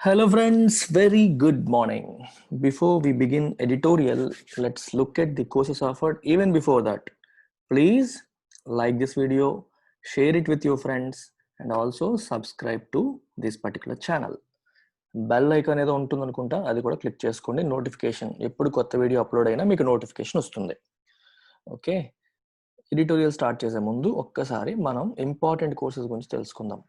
Hello friends, very good morning. Before we begin editorial, let's look at the courses offered. Even before that, please like this video, share it with your friends and also subscribe to this particular channel. Bell icon ఏదో ఉంటుంది అనుకుంటా, అది కూడా click చేసుకోండి. Notification ఎప్పుడు కొత్త video upload అయినా మీకు నోటిఫికేషన్ వస్తుంది. ఓకే, ఎడిటోరియల్ స్టార్ట్ చేసే ముందు ఒక్కసారి మనం ఇంపార్టెంట్ కోర్సెస్ గురించి తెలుసుకుందాం.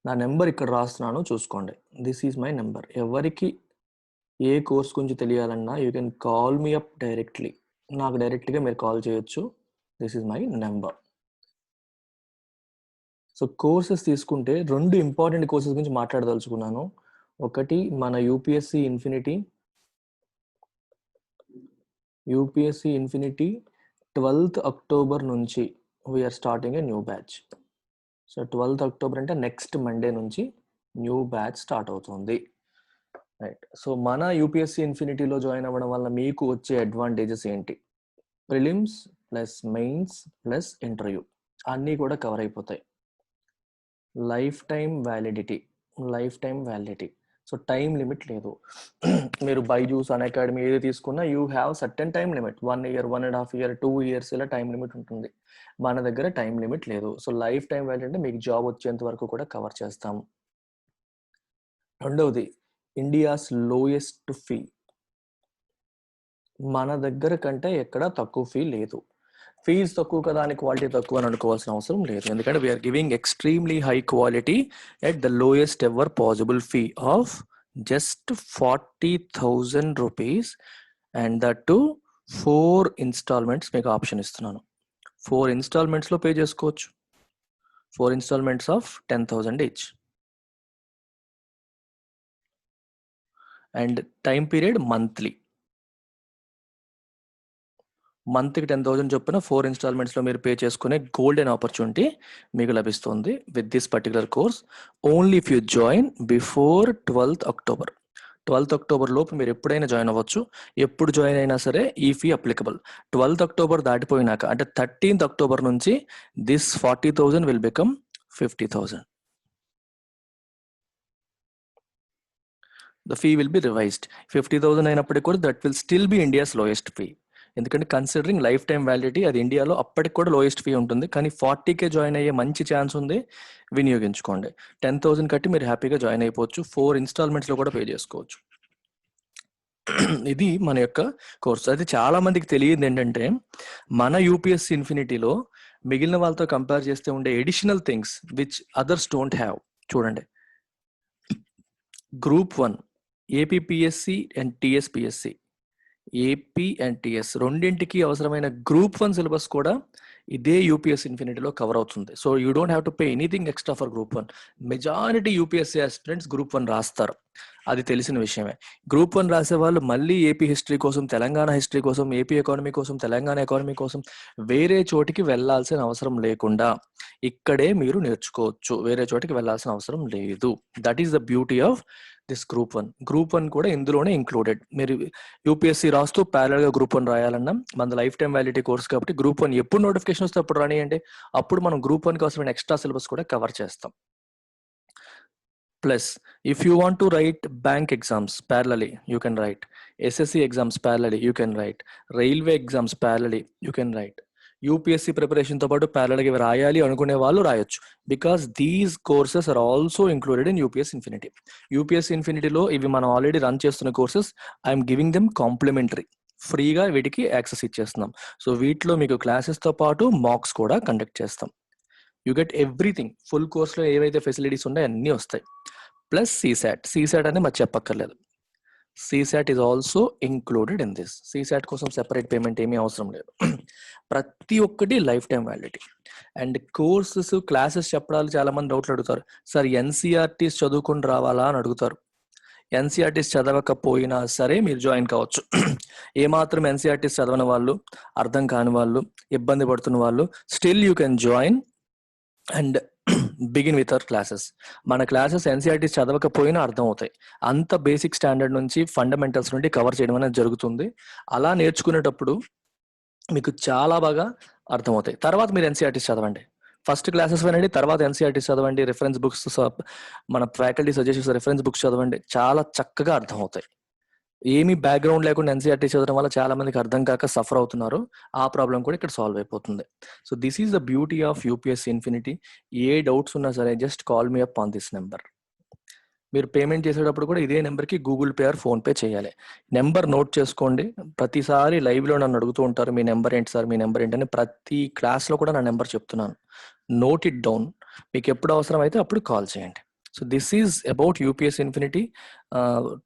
నా నెంబర్ ఇక్కడ రాస్తున్నాను, చూసుకోండి. This is my number. ఎవరికి ఏ కోర్స్ గురించి తెలియాలన్నా you can call me up directly. నాకు డైరెక్ట్గా మీరు కాల్ చేయొచ్చు. This is my number. So courses తీసుకుంటే రెండు ఇంపార్టెంట్ కోర్సెస్ గురించి మాట్లాడదలుచుకున్నాను. ఒకటి మన యూపీఎస్సి ఇన్ఫినిటీ 12th అక్టోబర్ నుంచి we are starting a new batch. So 12th October అంటే నెక్స్ట్ మండే నుంచి న్యూ బ్యాచ్ స్టార్ట్ అవుతుంది. రైట్. సో మన యూపీఎస్సి ఇన్ఫినిటీలో జాయిన్ అవ్వడం వల్ల మీకు వచ్చే అడ్వాంటేజెస్ ఏంటి? Prelims plus mains plus interview అన్నీ కూడా కవర్ అయిపోతాయి. Life time validity. So time limit లేదు. మీరు బైజూస్ అన్అకాడమీ ఏది తీసుకున్నా you have certain time limit. 1 year, 1.5 years, 2 years ఇలా టైం లిమిట్ ఉంటుంది. మన దగ్గర టైం లిమిట్ లేదు. సో లైఫ్ టైం వ్యాలిడిటీ అంటే మీకు జాబ్ వచ్చేంత వరకు కూడా కవర్ చేస్తాం. రెండవది, ఇండియాస్ లోయెస్ట్ ఫీ. మన దగ్గర కంటే ఎక్కడ తక్కువ ఫీ లేదు. ఫీజు తక్కువ కదా అని క్వాలిటీ తక్కువ అని అనుకోవాల్సిన అవసరం లేదు. ఎందుకంటే we are giving extremely high quality at the lowest ever possible fee of just 40,000 rupees. And that too 4 installments మీకు ఆప్షన్ ఇస్తున్నాను. 4 installments లో పే చేసుకోవచ్చు. 4 installments of 10,000 each. And time period మంత్కి 10,000 చొప్పున 4 installments లో మీరు పే చేసుకునే గోల్డెన్ ఆపర్చునిటీ మీకు లభిస్తుంది with this particular course. Only if you join before 12th October. 12th October లోపు మీరు ఎప్పుడైనా జాయిన్ అవ్వచ్చు. ఎప్పుడు జాయిన్ అయినా సరే ఈ ఫీ అప్లికబుల్. 12th అక్టోబర్ దాటిపోయినాక అంటే 13th అక్టోబర్ నుంచి this 40,000 will become 50,000. The fee will be revised. 50,000 అయినప్పటికీ కూడా that will still be India's lowest fee. ఎందుకంటే కన్సిడరింగ్ లైఫ్ టైం వ్యాలిడిటీ అది ఇండియాలో అప్పటికి కూడా లోయెస్ట్ ఫీ ఉంటుంది. కానీ 40K జాయిన్ అయ్యే మంచి ఛాన్స్ ఉంది, వినియోగించుకోండి. 10,000 కట్టి మీరు హ్యాపీగా జాయిన్ అయిపోవచ్చు. 4 installments లో కూడా పే చేసుకోవచ్చు. ఇది మన యొక్క కోర్స్. అది చాలా మందికి తెలియదు ఏంటంటే మన యూపీఎస్సి ఇన్ఫినిటీలో మిగిలిన వాళ్ళతో కంపేర్ చేస్తే ఉండే additional things which others don't have. చూడండి, group 1 APPSC and TSPSC, AP and TS రెండింటికి అవసరమైన గ్రూప్ 1 సిలబస్ కూడా ఇదే యూపీఎస్సి ఇన్ఫినిటీలో కవర్ అవుతుంది. So you don't have to pay anything extra for group 1. Majority UPSC aspirants group 1 రాస్తారు, అది తెలిసిన విషయమే. గ్రూప్ 1 రాసే వాళ్ళు మళ్ళీ ఏపీ హిస్టరీ కోసం, తెలంగాణ హిస్టరీ కోసం, ఏపీ ఎకానమీ కోసం, తెలంగాణ ఎకానమీ కోసం వేరే చోటికి వెళ్లాల్సిన అవసరం లేకుండా ఇక్కడే మీరు నేర్చుకోవచ్చు. వేరే చోటికి వెళ్లాల్సిన అవసరం లేదు. That is the beauty of this group 1. Group 1 కూడా ఇందులోనే ఇంక్లూడెడ్. మీరు యూపీఎస్సి రాస్తూ ప్యారల్ గా గ్రూప్ 1 రాయాలన్నా మన లైఫ్ టైం వ్యాలిడిటీ కోర్స్ కాబట్టి గ్రూప్ 1 ఎప్పుడు నోటిఫికేషన్ వస్తే అప్పుడు రానియండి. అప్పుడు మనం గ్రూప్ 1 అవసరమైన ఎక్స్ట్రా సిలబస్ కూడా కవర్ చేస్తాం. Plus if you want to write bank exams parallelly you can write, SSC exams parallelly you can write, railway exams parallelly you can write. UPSC ప్రిపరేషన్తో పాటు ప్యారల్గా ఇవి రాయాలి అనుకునే వాళ్ళు రాయొచ్చు. Because these courses are also included in UPSC infinity. UPSC ఇన్ఫినిటీలో ఇవి మనం ఆల్రెడీ రన్ చేస్తున్న courses. I'm giving them complimentary, ఫ్రీగా వీటికి యాక్సెస్ ఇచ్చేస్తున్నాం. సో వీటిలో మీకు క్లాసెస్తో పాటు మాక్స్ కూడా కండక్ట్ చేస్తాం. You get everything. ఫుల్ కోర్స్లో ఏవైతే ఫెసిలిటీస్ ఉన్నాయో అన్నీ వస్తాయి. ప్లస్ సీసాట్ అనేది మరి చెప్పక్కర్లేదు. CSAT is also included in this. CSAT కోసం సెపరేట్ పేమెంట్ ఏమీ అవసరం లేదు. ప్రతి ఒక్కటి life time validity. And courses classes చెప్పడాలు చాలా మంది డౌట్లు అడుగుతారు. సార్ ఎన్సీఆర్టీస్ చదువుకుని రావాలా అని అడుగుతారు. ఎన్సీఆర్టీస్ చదవకపోయినా సరే మీరు జాయిన్ కావచ్చు. ఏమాత్రం ఎన్సీఆర్టీస్ చదవని వాళ్ళు, అర్థం కాని వాళ్ళు, ఇబ్బంది పడుతున్న వాళ్ళు still you can join and begin with our classes. మన క్లాసెస్ ఎన్సీఆర్టీస్ చదవకపోయినా అర్థం అవుతాయి. అంత బేసిక్ స్టాండర్డ్ నుంచి ఫండమెంటల్స్ నుండి కవర్ చేయడం అనేది జరుగుతుంది. అలా నేర్చుకునేటప్పుడు మీకు చాలా బాగా అర్థమవుతాయి. తర్వాత మీరు ఎన్సీఆర్టీస్ చదవండి. ఫస్ట్ క్లాసెస్ వినండి, తర్వాత ఎన్సీఆర్టీ చదవండి, రిఫరెన్స్ బుక్స్ మన ఫ్యాకల్టీ సజెస్ట్ చేసే రిఫరెన్స్ బుక్స్ చదవండి, చాలా చక్కగా అర్థమవుతాయి. ఏమీ బ్యాక్గ్రౌండ్ లేకుండా ఎన్సీఆర్టీ చదవడం వల్ల చాలా మందికి అర్థం కాక సఫర్ అవుతున్నారు. ఆ ప్రాబ్లం కూడా ఇక్కడ సాల్వ్ అయిపోతుంది. So this is the beauty of UPSC infinity. A doubts ఉన్నా సరే just call me up on this number. మీరు పేమెంట్ చేసేటప్పుడు కూడా ఇదే నెంబర్కి గూగుల్ పే ఆర్ ఫోన్పే చేయాలి. నెంబర్ నోట్ చేసుకోండి. ప్రతిసారి లైవ్లో నన్ను అడుగుతూ ఉంటారు, మీ నెంబర్ ఏంటి సార్, మీ నెంబర్ ఏంటి అని. ప్రతి క్లాస్లో కూడా నా నెంబర్ చెప్తున్నాను. Note it down. మీకు ఎప్పుడు అవసరం అయితే అప్పుడు కాల్ చేయండి. So this is about UPS infinity.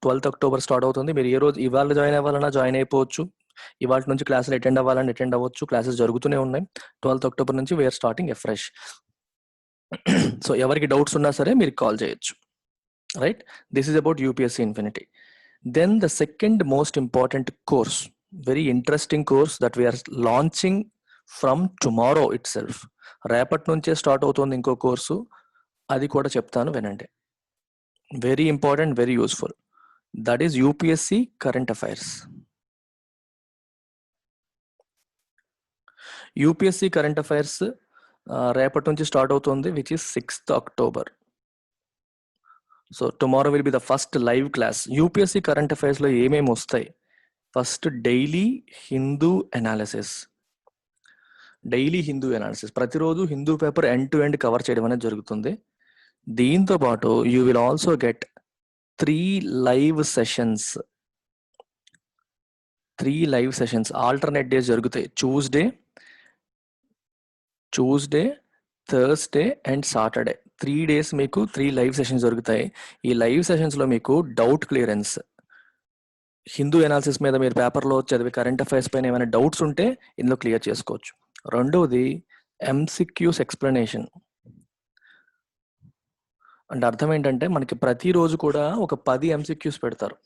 12th October start అవుతుంది. మీరు ఏ రోజు ఇవాళ జాయిన్ అవ్వాలన్నా జాయిన్ అయిపోవచ్చు. ఇవాళ నుంచి క్లాసులు అటెండ్ అవ్వాలని అటెండ్ అవ్వచ్చు. క్లాసెస్ జరుగుతూనే ఉన్నాయి. 12th October నుంచి we are starting a fresh. So ఎవరికి డౌట్స్ ఉన్నా సరే మీరు కాల్ చేయొచ్చు. Right? This is about UPSC Infinity. Then the second most important course, very interesting course that we are launching from tomorrow itself. రేపటి నుంచే start అవుతుంది ఇంకో కోర్సు, అది కూడా చెప్తాను వినండి. Very important, very useful. That is UPSC current affairs. UPSC current affairs రేపటి నుంచి స్టార్ట్ అవుతుంది, which is 6th October. So tomorrow will be the first live class. UPSC current అఫైర్స్లో ఏమేమి వస్తాయి? First daily Hindu analysis. Daily Hindu analysis ప్రతిరోజు Hindu paper end to end cover చేయడం అనేది జరుగుతుంది. దీంతో పాటు you will also get 3 live sessions. 3 live sessions alternate days జరుగుతాయి. Tuesday, Thursday and Saturday. 3 days మీకు 3 లైవ్ సెషన్స్ జరుగుతాయి. ఈ లైవ్ సెషన్స్లో మీకు డౌట్ క్లియరెన్స్, హిందూ అనాలిసిస్ మీద మీరు పేపర్లో చదివే కరెంట్ అఫైర్స్ పైన ఏమైనా డౌట్స్ ఉంటే ఇందులో క్లియర్ చేసుకోవచ్చు. రెండవది ఎంసిక్యూస్ ఎక్స్ప్లెనేషన్. అంటే అర్థం ఏంటంటే మనకి ప్రతిరోజు కూడా ఒక 10 ఎంసిక్యూస్ పెడతారు.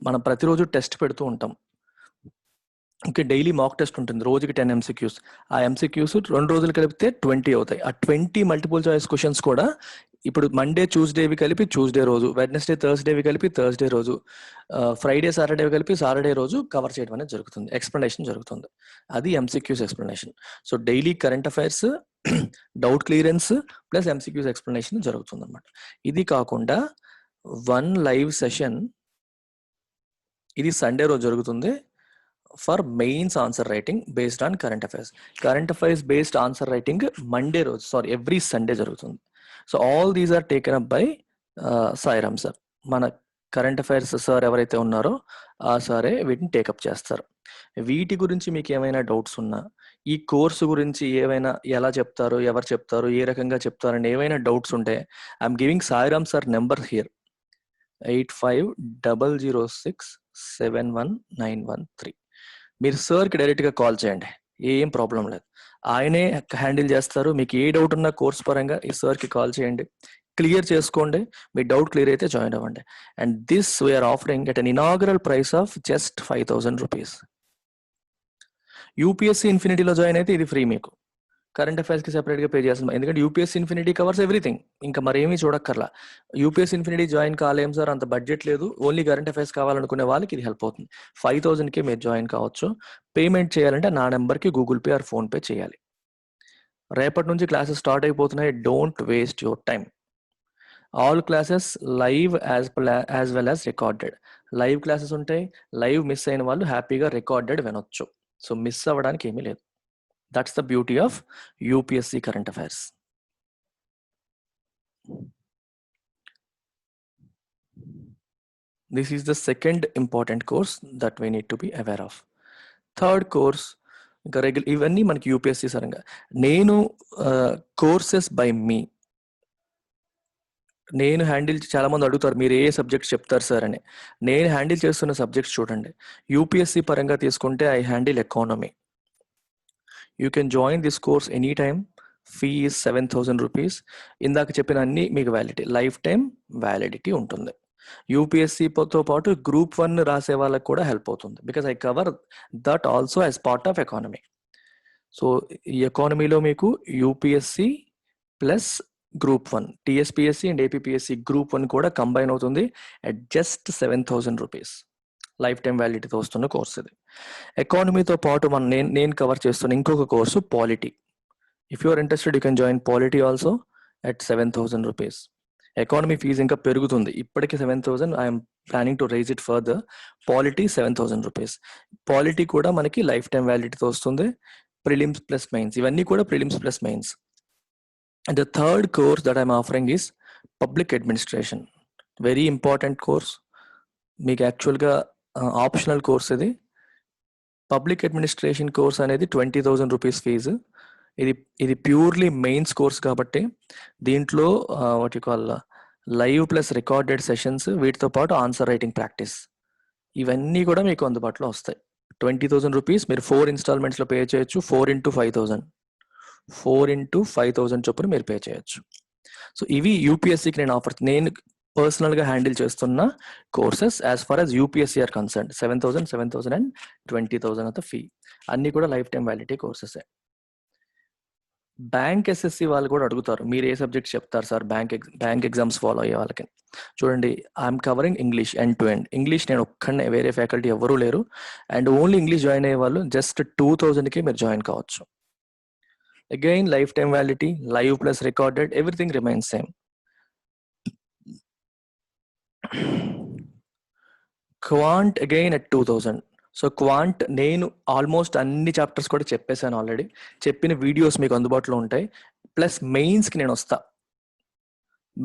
మనం ప్రతిరోజు టెస్ట్ పెడుతూ ఉంటాం. ఓకే, డైలీ మాక్ టెస్ట్ ఉంటుంది, రోజుకి 10 ఎంసిక్యూస్. ఆ ఎంసిక్యూస్ 2 రోజులు కలిపితే 20 అవుతాయి. ఆ 20 మల్టిపుల్ చాయిస్ క్వశ్చన్స్ కూడా ఇప్పుడు మండే ట్యూస్డేవి కలిపి ట్యూస్డే రోజు, వెడ్నెస్డే థర్స్డేవి కలిపి థర్స్డే రోజు, ఫ్రైడే సాటర్డేవి కలిపి సాటర్డే రోజు కవర్ చేయడం అనేది జరుగుతుంది. ఎక్స్ప్లెనేషన్ జరుగుతుంది. అది MCQs explanation. So daily current affairs, doubt clearance plus MCQs explanation జరుగుతుంది అనమాట. ఇది కాకుండా 1 లైవ్ సెషన్, ఇది సండే రోజు జరుగుతుంది, for mains answer writing based on current affairs. Current affairs based answer writing Monday రోజు, ఎవ్రీ సండే జరుగుతుంది. So all these are taken up by Sairam sir. మన కరెంట్ అఫైర్స్ సార్ ఎవరైతే ఉన్నారో ఆ సారే వీటిని టేకప్ చేస్తారు. వీటి గురించి మీకు ఏమైనా డౌట్స్ ఉన్నా, ఈ కోర్సు గురించి ఏవైనా ఎలా చెప్తారు, ఎవరు చెప్తారు, ఏ రకంగా చెప్తారని ఏవైనా డౌట్స్ ఉంటే I'm giving Sairam sir number here, 8500671913. మీరు సార్కి డైరెక్ట్గా కాల్ చేయండి, ఏం ప్రాబ్లం లేదు. ఆయనే హ్యాండిల్ చేస్తారు. మీకు ఏ డౌట్ ఉన్నా కోర్స్ పరంగా ఈ సార్కి కాల్ చేయండి, క్లియర్ చేసుకోండి. మీ డౌట్ క్లియర్ అయితే జాయిన్ అవ్వండి. And this we're offering at an inaugural price of just 5,000 rupees. UPSC ఇన్ఫినిటీలో జాయిన్ అయితే ఇది ఫ్రీ. మీకు కరెంట్ అఫైర్స్కి సెపరేట్గా పే చేస్తాం, ఎందుకంటే యూపీఎస్సీ ఇన్ఫినిటీ కవర్స్ ఎవ్రీథింగ్. ఇంకా మరేమీ చూడక్కర్లా. యూపీఎస్సీ ఇన్ఫినిటీ జాయిన్ కాలేం సార్, అంత బడ్జెట్ లేదు, ఓన్లీ కరెంట్ అఫైర్స్ కావాలనుకునే వాళ్ళకి ఇది హెల్ప్ అవుతుంది. 5,000కే మీరు జాయిన్ కావచ్చు. పేమెంట్ చేయాలంటే నా నెంబర్కి గూగుల్ పే ఆర్ ఫోన్పే చేయాలి. రేపటి నుంచి క్లాసెస్ స్టార్ట్ అయిపోతున్నాయి. Don't waste your time. All classes live as well as recorded. Live classes ఉంటాయి. లైవ్ మిస్ అయిన వాళ్ళు హ్యాపీగా రికార్డెడ్ వినొచ్చు. సో మిస్ అవ్వడానికి ఏమీ లేదు. That's the beauty of UPSC current affairs. This is the second important course that we need to be aware of. Third course, ఇవన్నీ మనకి యూపీఎస్సీ సరంగా. నేను కోర్సెస్ బై మీ, నేను హ్యాండిల్, చాలా మంది అడుగుతారు మీరు ఏ సబ్జెక్ట్స్ చెప్తారు సార్ అని. నేను హ్యాండిల్ చేస్తున్న సబ్జెక్ట్స్ చూడండి. యూపీఎస్సీ పరంగా తీసుకుంటే I handle economy. You can join this course any time. Fee is 7,000 rupees. ఇందాక చెప్పిన అన్ని మీకు వ్యాలిడిటీ, లైఫ్ టైం వ్యాలిడిటీ ఉంటుంది. యూపీఎస్సీతో పాటు గ్రూప్ 1 రాసే వాళ్ళకి కూడా హెల్ప్ అవుతుంది, because I cover that also as part of economy. So ఈ ఎకానమీలో మీకు UPSC plus group 1, TSPSC and APPSC group 1 కూడా కంబైన్ అవుతుంది at just 7,000 rupees. Lifetime వ్యాలిడిటీతో వస్తున్న కోర్స్ ఇది. ఎకానమీతో పాటు నేను కవర్ చేస్తున్న ఇంకొక course polity. If you are interested, you can join Polity also at 7,000 rupees. Economy fees ఇంకా పెరుగుతుంది. ఇప్పటికి 7,000. I'm planning to raise it further. Polity 7,000 rupees. Polity కూడా మనకి లైఫ్ టైం వ్యాలిడిటీతో వస్తుంది. ప్రిలిమ్స్ ప్లస్ మెయిన్స్, ఇవన్నీ కూడా prelims plus mains. And the third course that I'm offering is Public Administration. Very important course. మీకు యాక్చువల్గా ఆప్షనల్ కోర్స్ ఇది. Public administration course అనేది 20,000 rupees fee. ఇది ప్యూర్లీ మెయిన్స్ కోర్స్ కాబట్టి దీంట్లో what you call live plus recorded sessions, వీటితో పాటు answer writing practice, ఇవన్నీ కూడా మీకు అందుబాటులో వస్తాయి. 20,000 రూపీస్ మీరు 4 ఇన్స్టాల్మెంట్స్లో పే చేయొచ్చు. 4 into 5,000 చొప్పున మీరు పే చేయొచ్చు. సో ఇవి యూపీఎస్సీకి నేను పర్సనల్గా హ్యాండిల్ చేస్తున్న courses as far as UPSC are concern. 7,000, 7,000 and 20,000 of the fee. అన్ని కూడా life time validity courses. Bank SSC వాళ్ళు కూడా అడుగుతారు, మీరు ఏ సబ్జెక్ట్ చెప్తారు సార్ బ్యాంక్ ఎగ్జామ్స్ ఫాలో అయ్యే వాళ్ళకి. చూడండి, I'm covering English end to end. English నేను ఒక్కడనే, వేరే ఫ్యాకల్టీ ఎవరూ లేరు. అండ్ ఓన్లీ ఇంగ్లీష్ జాయిన్ అయ్యే వాళ్ళు జస్ట్ 2,000కి మీరు జాయిన్ కావచ్చు. Again life time validity, live plus recorded, everything remains same. Quant again at 2,000. So quant నేను ఆల్మోస్ట్ అన్ని చాప్టర్స్ కూడా చెప్పేశాను ఆల్రెడీ. చెప్పిన వీడియోస్ మీకు అందుబాటులో ఉంటాయి. ప్లస్ మెయిన్స్కి నేను వస్తా.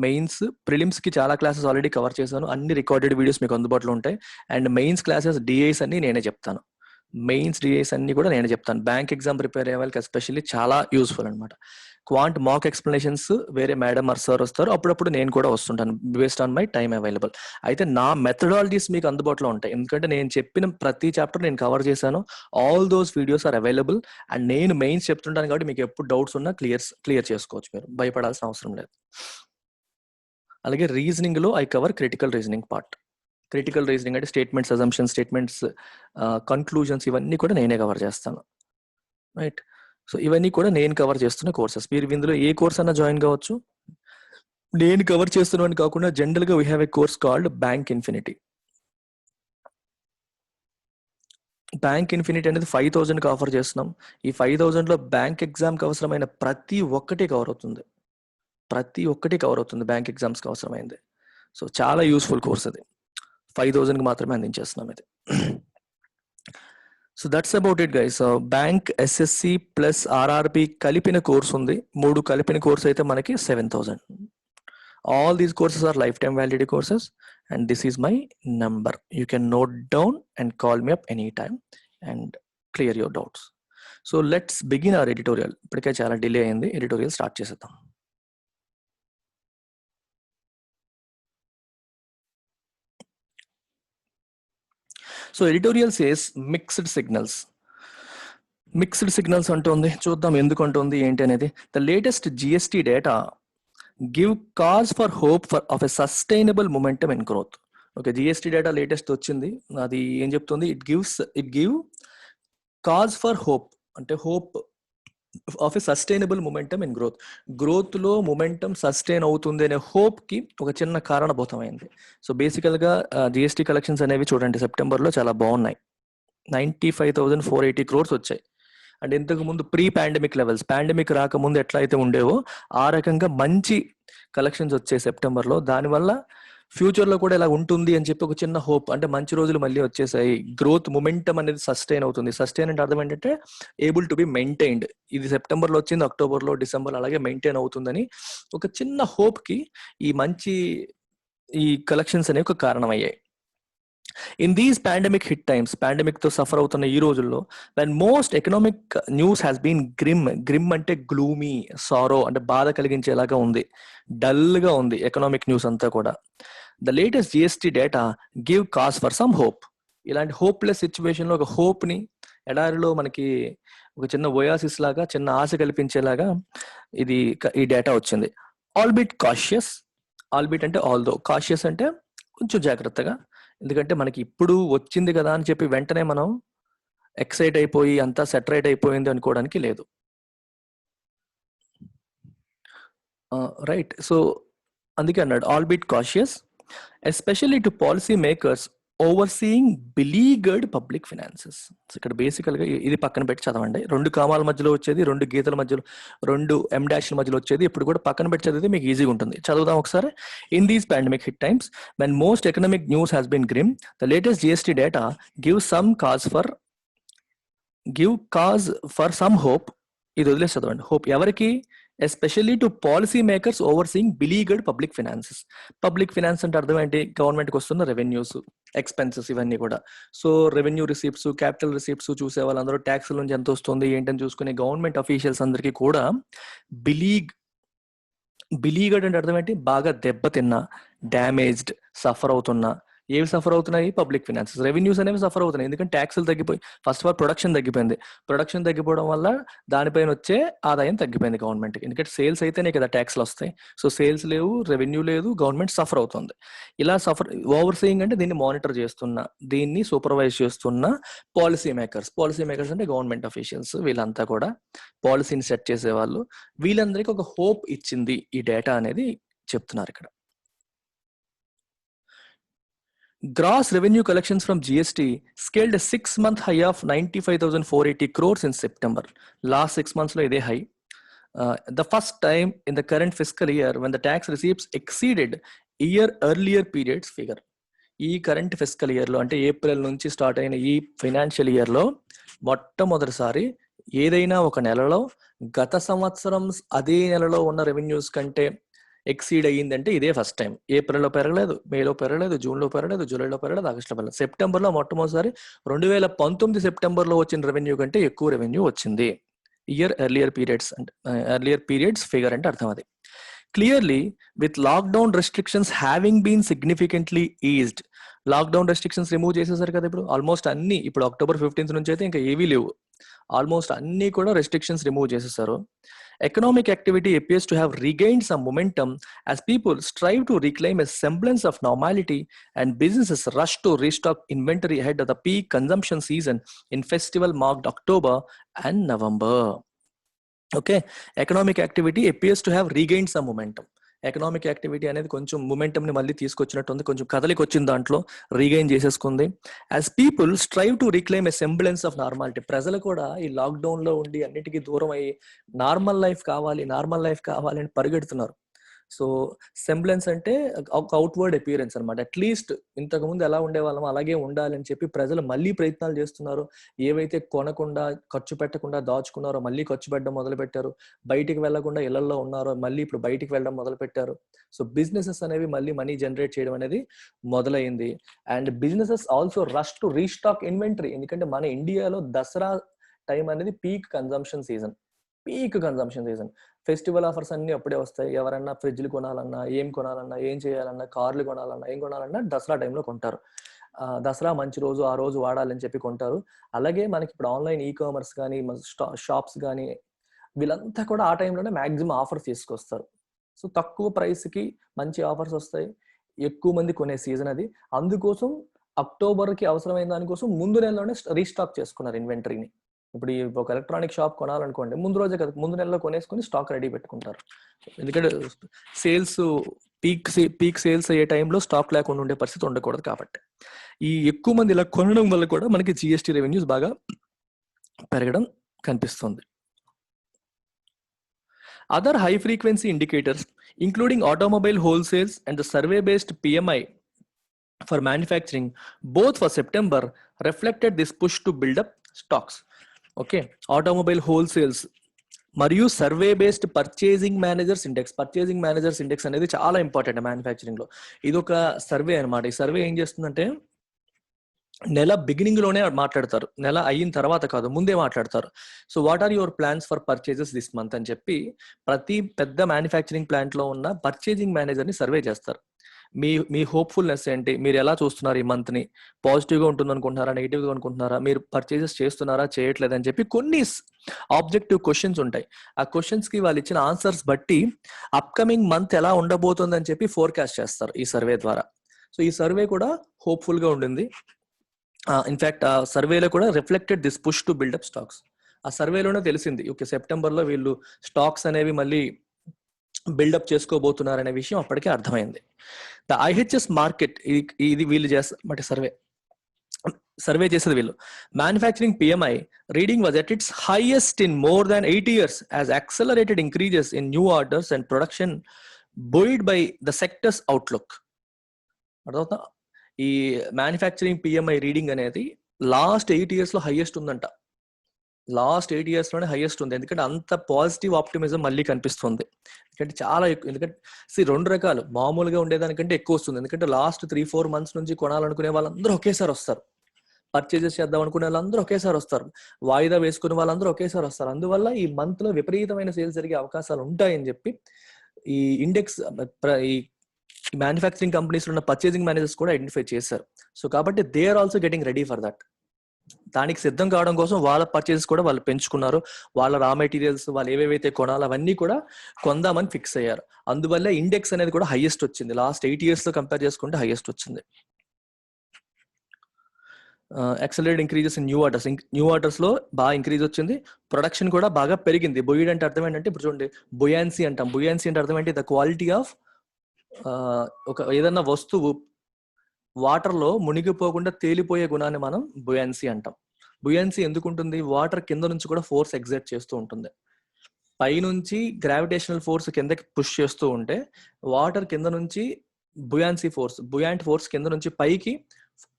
మెయిన్స్, ప్రిలిమ్స్కి చాలా క్లాసెస్ ఆల్రెడీ కవర్ చేశాను. అన్ని రికార్డెడ్ వీడియోస్ మీకు అందుబాటులో ఉంటాయి. అండ్ మెయిన్స్ క్లాసెస్, డిఐస్ అన్ని నేనే చెప్తాను. మెయిన్స్ డిఐస్ అన్ని కూడా నేనే చెప్తాను. బ్యాంక్ ఎగ్జామ్ ప్రిపేర్ అయ్యే వాళ్ళకి ఎస్పెషల్లీ చాలా యూస్ఫుల్ అనమాట. క్వాంట్ మాక్ ఎక్స్ప్లెనేషన్స్ వేరే మేడం ఆర్ సార్ వస్తారు, అప్పుడప్పుడు నేను కూడా వస్తుంటాను based on my time available. అయితే నా మెథడాలజీస్ మీకు అందుబాటులో ఉంటాయి, ఎందుకంటే నేను చెప్పిన ప్రతి చాప్టర్ నేను కవర్ చేశాను. All those videos are available. And నేను మెయిన్స్ చెప్తుంటాను కాబట్టి మీకు ఎప్పుడు డౌట్స్ ఉన్నా క్లియర్ చేసుకోవచ్చు, మీరు భయపడాల్సిన అవసరం లేదు. అలాగే రీజనింగ్లో I cover critical reasoning part. Critical reasoning అంటే స్టేట్మెంట్స్, అజంప్షన్స్, స్టేట్మెంట్స్, కన్క్లూజన్స్, ఇవన్నీ కూడా నేనే కవర్ చేస్తాను. రైట్. సో ఇవన్నీ కూడా నేను కవర్ చేస్తున్న కోర్సెస్. మీరు ఇందులో ఏ కోర్స్ అన్నా జాయిన్ కావచ్చు. నేను కవర్ చేస్తున్నాను కాకుండా జనరల్గా we have a course called bank infinity. Bank infinity అనేది 5,000కి ఆఫర్ చేస్తున్నాం. ఈ 5,000లో బ్యాంక్ ఎగ్జామ్కి అవసరమైన ప్రతి ఒక్కటి కవర్ అవుతుంది. బ్యాంక్ ఎగ్జామ్స్కి అవసరమైంది. సో చాలా యూస్ఫుల్ కోర్స్ అది. 5,000కి మాత్రమే అందించేస్తున్నాం ఇది. So that's about it guys. Bank, SSC plus RRB కలిపిన కోర్స్ ఉంది. 3 కలిపిన కోర్స్ అయితే మనకి 7,000. All these courses are life time validity courses. And this is my number. You can note down and call me up any time and clear your doubts. So let's begin our editorial. ఇప్పటికే చాలా delay అయింది, editorial start చేసేద్దాం. So editorial says mixed signals. Mixed signals అంటుంది, చూద్దాం ఎందుకు అంటుంది ఏంటి అనేది. The latest GST data give cause for hope of a sustainable momentum in growth. Okay, GST data latest వచ్చింది. అది ఏం చెప్తుంది? It give cause for hope, అంటే hope of a sustainable momentum in growth. గ్రోత్లో మొమెంటమ్ సస్టైన్ అవుతుంది అనే హోప్కి ఒక చిన్న కారణభూతమైంది. సో బేసికల్గా జిఎస్టీ కలెక్షన్స్ అనేవి చూడండి సెప్టెంబర్లో చాలా బాగున్నాయి. 95,480 crores వచ్చాయి. అండ్ ఇంతకు ముందు ప్రీ పాండమిక్ లెవెల్స్, పాండమిక్ రాకముందు ఎట్లా అయితే ఉండేవో ఆ రకంగా మంచి కలెక్షన్స్ వచ్చాయి సెప్టెంబర్లో. దానివల్ల ఫ్యూచర్లో కూడా ఇలా ఉంటుంది అని చెప్పి ఒక చిన్న హోప్, అంటే మంచి రోజులు మళ్ళీ వచ్చేసాయి, గ్రోత్ మొమెంటమ్ అనేది సస్టైన్ అవుతుంది. సస్టైన్ అంటే అర్థం ఏంటంటే ఏబుల్ టు బి మెయింటైన్డ్. ఇది సెప్టెంబర్లో వచ్చింది, అక్టోబర్లో, డిసెంబర్లో అలాగే మెయింటైన్ అవుతుందని ఒక చిన్న హోప్కి ఈ కలెక్షన్స్ అనేవి ఒక కారణం అయ్యాయి. In these pandemic hit times, pandemic తో సఫర్ అవుతున్న ఈ రోజుల్లో, when most economic news has been grim అంటే గ్లూమీ, సారో అంటే బాధ కలిగించేలాగా ఉంది, డల్ గా ఉంది ఎకనామిక్ న్యూస్ అంతా కూడా. The latest GST data give cause for some hope. ఇలాంటి హోప్లెస్ సిచ్యువేషన్ లో ఒక హోప్ ని, ఎడారిలో మనకి ఒక చిన్న ఒయాసిస్ లాగా, చిన్న ఆశ కల్పించేలాగా ఈ డేటా వచ్చింది. ఆల్బిట్ కాషియస్, ఆల్బిట్ అంటే ఆల్దో, కాషియస్ అంటే కొంచెం జాగ్రత్తగా, ఎందుకంటే మనకి ఇప్పుడు వచ్చింది కదా అని చెప్పి వెంటనే మనం ఎక్సైట్ అయిపోయి అంతా సెటరేట్ అయిపోయింది అనుకోవడానికి లేదు. రైట్. సో అందుకే అన్నాడు albeit cautious, especially to policy makers overseeing beleaguered public finances. ఇక్కడ బేసికల్గా ఇది పక్కన పెట్టి చదవండి. 2 కామాల మధ్యలో వచ్చేది, 2 గీతల మధ్యలో, 2 ఎం డాష్ల మధ్యలో వచ్చేది ఇప్పుడు కూడా పక్కన పెట్టి చదివితే మీకు ఈజీగా ఉంటుంది. చదువుదాం ఒకసారి. In these pandemic hit times when most economic news has been grim, the latest GST data give cause for some hope. ఇది వదిలేసి చదవండి. హోప్ ఎవరికి? Especially to policy makers overseeing beleaguered public finances. Public finance అంటే అర్థం ఏంటి? గవర్నమెంట్కి వస్తున్న revenues, expenses ఇవన్నీ కూడా. So revenue receipts, capital receipts చూసే వాళ్ళందరూ ట్యాక్స్ల నుంచి ఎంత వస్తుంది ఏంటని చూసుకునే గవర్నమెంట్ అఫీషియల్స్ అందరికీ కూడా బిలీగర్డ్ అంటే అర్థం ఏంటి? బాగా దెబ్బతిన్నా, డ్యామేజ్డ్, సఫర్ అవుతున్నా. ఏవి సఫర్ అవుతున్నాయి? Public finances. రెవెన్యూస్ అనేవి సఫర్ అవుతున్నాయి ఎందుకంటే ట్యాక్సులు తగ్గిపోయి, ఫస్ట్ ఆఫ్ ఆల్ ప్రొడక్షన్ తగ్గిపోయింది. ప్రొడక్షన్ తగ్గిపోవడం వల్ల దానిపైన వచ్చే ఆదాయం తగ్గిపోయింది గవర్నమెంట్కి. ఎందుకంటే సేల్స్ అయితేనే కదా ట్యాక్స్లు వస్తాయి. సో సేల్స్ లేవు, రెవెన్యూ లేదు, గవర్నమెంట్ సఫర్ అవుతుంది. ఇలా సఫర్ ఓవర్సీయింగ్ అంటే దీన్ని మానిటర్ చేస్తున్న, దీన్ని సూపర్వైజ్ చేస్తున్న పాలసీ మేకర్స్. పాలసీ మేకర్స్ అంటే గవర్నమెంట్ అఫీషియల్స్. వీళ్ళంతా కూడా పాలసీని సెట్ చేసేవాళ్ళు. వీళ్ళందరికీ ఒక హోప్ ఇచ్చింది ఈ డేటా అనేది చెప్తున్నారు ఇక్కడ. Gross revenue collections from GST scaled a 6-month high of 95,480 crores in September. Last 6 months lo ide high. The first time in the current fiscal year when the tax receipts exceeded year earlier periods figure. ఈ current physical ఇయర్లో అంటే April నుంచి start అయిన ఈ financial ఇయర్లో మొట్టమొదటిసారి ఏదైనా ఒక నెలలో గత సంవత్సరం అదే నెలలో ఉన్న రెవెన్యూస్ కంటే ఎక్సీడ్ అయ్యిందంటే ఇదే ఫస్ట్ టైం. ఏప్రిల్లో పెరగలేదు, మేలో పెరగలేదు, జూన్లో పెరగలేదు, జూలైలో పెరగలేదు, ఆగస్టులో పెరగలేదు. సెప్టెంబర్లో మొట్టమొదటిసారి 2019 సెప్టెంబర్లో వచ్చిన రెవెన్యూ కంటే ఎక్కువ రెవెన్యూ వచ్చింది. ఎర్లియర్ పీరియడ్స్ ఫిగర్ అంటే అర్థం అది. Clearly with lockdown restrictions having been significantly eased. Lockdown restrictions remove చేసేసారు కదా ఇప్పుడు ఆల్మోస్ట్ అన్ని. ఇప్పుడు October 15th నుంచి అయితే ఇంకా ఏవీ లేవు. ఆల్మోస్ట్ అన్ని కూడా రెస్ట్రిక్షన్స్ రిమూవ్ చేసేసారు. Economic activity appears to have regained some momentum as people strive to reclaim a semblance of normality and businesses rush to restock inventory ahead of the peak consumption season in festival marked October and November. Okay, economic activity appears to have regained some momentum. Economic activity అనేది కొంచెం మొమెంటమ్ని మళ్ళీ తీసుకొచ్చినట్టుంది, కొంచెం కదలికి వచ్చింది, దాంట్లో regain చేసేసుకుంది. As people strive to reclaim a semblance of normality. ప్రజలు కూడా ఈ లాక్డౌన్లో ఉండి అన్నిటికీ దూరం అయ్యి నార్మల్ లైఫ్ కావాలి అని పరిగెడుతున్నారు. సో సెంబ్లెన్స్ అంటే ఒక అవుట్వర్డ్ అపియరెన్స్ అనమాట. అట్లీస్ట్ ఇంతకుముందు ఎలా ఉండేవాళ్ళమో అలాగే ఉండాలని చెప్పి ప్రజలు మళ్ళీ ప్రయత్నాలు చేస్తున్నారు. ఏవైతే కొనకుండా, ఖర్చు పెట్టకుండా దాచుకున్నారో మళ్ళీ ఖర్చు పెట్టడం మొదలు పెట్టారు. బయటికి వెళ్లకుండా ఇళ్లలో ఉన్నారో మళ్ళీ ఇప్పుడు బయటికి వెళ్ళడం మొదలు పెట్టారు. సో బిజినెసెస్ అనేవి మళ్ళీ మనీ జనరేట్ చేయడం అనేది మొదలైంది. And businesses also rush to restock inventory. ఎందుకంటే మన ఇండియాలో దసరా టైం అనేది peak consumption season. Festival offers అన్ని అప్పుడే వస్తాయి. ఎవరన్నా ఫ్రిడ్జ్లు కొనాలన్నా, ఏం కొనాలన్నా, ఏం చేయాలన్నా, కార్లు కొనాలన్నా, ఏం కొనాలన్నా దసరా టైంలో కొంటారు. దసరా మంచి రోజు, ఆ రోజు వాడాలని చెప్పి కొంటారు. అలాగే మనకి ఇప్పుడు ఆన్లైన్ ఈ-కామర్స్ కానీ, షాప్స్ కానీ, వీళ్ళంతా కూడా ఆ టైంలోనే మ్యాక్సిమం ఆఫర్స్ తీసుకొస్తారు. సో తక్కువ ప్రైస్కి మంచి ఆఫర్స్ వస్తాయి, ఎక్కువ మంది కొనే సీజన్ అది. అందుకోసం అక్టోబర్కి అవసరమైన దానికోసం ముందు నెలలోనే రీస్టాక్ చేసుకున్నారు ఇన్వెంటరీని. ఇప్పుడు ఒక ఎలక్ట్రానిక్ షాప్ కొనాలనుకోండి, ముందు రోజే కదా, ముందు నెలలో కొనేసుకొని స్టాక్ రెడీ పెట్టుకుంటారు. ఎందుకంటే సేల్స్ పీక్ సేల్స్ అయ్యే టైంలో స్టాక్ లేకుండా ఉండే పరిస్థితి ఉండకూడదు కాబట్టి. ఈ ఎక్కువ మంది ఇలా కొనడం వల్ల కూడా మనకి జిఎస్టీ రెవెన్యూస్ బాగా పెరగడం కనిపిస్తుంది. Other high frequency indicators including automobile wholesales and the survey based PMI for manufacturing both for September reflected this push to build up stocks. Okay, automobile wholesales మరియు survey based purchasing managers index అనేది చాలా important manufacturing లో. ఇది ఒక survey అనమాట. ఈ survey ఏం చేస్తుందంటే నెల బిగినింగ్ లోనే మాట్లాడతారు, నెల అయిన తర్వాత కాదు, ముందే మాట్లాడతారు. So what are your plans for purchases this month అని చెప్పి ప్రతి పెద్ద మ్యానుఫ్యాక్చరింగ్ ప్లాంట్ లో ఉన్న పర్చేసింగ్ మేనేజర్ ని సర్వే చేస్తారు. మీ హోప్ఫుల్నెస్ ఏంటి, మీరు ఎలా చూస్తున్నారు, ఈ మంత్ ని పాజిటివ్గా ఉంటుంది అనుకుంటున్నారా, నెగిటివ్గా అనుకుంటున్నారా, మీరు పర్చేజెస్ చేస్తున్నారా చేయట్లేదని చెప్పి కొన్ని ఆబ్జెక్టివ్ క్వశ్చన్స్ ఉంటాయి. ఆ క్వశ్చన్స్ కి వాళ్ళు ఇచ్చిన ఆన్సర్స్ బట్టి అప్కమింగ్ మంత్ ఎలా ఉండబోతుంది అని చెప్పి ఫోర్కాస్ట్ చేస్తారు ఈ సర్వే ద్వారా. సో ఈ సర్వే కూడా హోప్ఫుల్ గా ఉండింది. ఇన్ఫాక్ట్ ఆ సర్వేలో కూడా reflected this push to buildup stocks. ఆ సర్వేలోనే తెలిసింది ఓకే సెప్టెంబర్ లో వీళ్ళు స్టాక్స్ అనేవి మళ్ళీ బిల్డప్ చేసుకోబోతున్నారనే విషయం అప్పటికే అర్థమైంది. ద IHS మార్కెట్, ఇది వీళ్ళు చేస్తారు సర్వే. సర్వే చేసేది వీళ్ళు. Manufacturing PMI reading was at its highest in more than 8 years as accelerated increases in new orders and production buoyed by the sector's outlook. అర్థమవుతా? ఈ మ్యానుఫ్యాక్చరింగ్ PMI రీడింగ్ అనేది last 8 years లో highest ఉందంట. Last 8 years లోనే highest ఉంది. ఎందుకంటే అంత positive optimism మళ్ళీ కనిపిస్తుంది. ఎందుకంటే చాలా ఎక్కువ, ఎందుకంటే రెండు రకాలు, మామూలుగా ఉండేదానికంటే ఎక్కువ వస్తుంది. ఎందుకంటే లాస్ట్ 3-4 months నుంచి కొనాలనుకునే వాళ్ళందరూ ఒకేసారి వస్తారు, పర్చేజెస్ చేద్దాం అనుకునే వాళ్ళందరూ ఒకేసారి వస్తారు, వాయిదా వేసుకునే వాళ్ళందరూ ఒకేసారి వస్తారు. అందువల్ల ఈ మంత్ లో విపరీతమైన సేల్స్ జరిగే అవకాశాలు ఉంటాయని చెప్పి ఈ ఇండెక్స్ ఈ మ్యానుఫ్యాక్చరింగ్ కంపెనీస్ ఉన్న పర్చేసింగ్ మేనేజర్స్ కూడా ఐడెంటిఫై చేశారు. సో కాబట్టి they are also getting ready for that. దానికి సిద్ధం కావడం కోసం వాళ్ళ పర్చేసెస్ కూడా వాళ్ళు పెంచుకున్నారు. వాళ్ళ రా మెటీరియల్స్ వాళ్ళు ఏవేవైతే కొనాలో అవన్నీ కూడా కొందామని ఫిక్స్ అయ్యారు. అందువల్ల ఇండెక్స్ అనేది కూడా హైయెస్ట్ వచ్చింది. లాస్ట్ 8 years లో కంపేర్ చేసుకుంటే హైయెస్ట్ వచ్చింది. Accelerated increases in new orders లో బాగా ఇంక్రీజ్ వచ్చింది. ప్రొడక్షన్ కూడా బాగా పెరిగింది. బొయిడ్ అంటే అర్థం ఏంటంటే, ఇప్పుడు చూడండి బొయాన్సీ అంటాం. బొయాన్సీ అంటే అర్థం ఏంటి? ద క్వాలిటీ ఆఫ్ ఒక ఏదన్నా వస్తువు వాటర్ లో మునిగిపోకుండా తేలిపోయే గుణాన్ని మనం బొయాన్సీ అంటాం. బొయాన్సీ ఎందుకు ఉంటుంది? వాటర్ కింద నుంచి కూడా ఫోర్స్ ఎగ్జర్ట్ చేస్తూ ఉంటుంది. పైనుంచి గ్రావిటేషనల్ ఫోర్స్ కిందకి పుష్ చేస్తూ ఉంటే వాటర్ కింద నుంచి బుయాంట్ ఫోర్స్ కింద నుంచి పైకి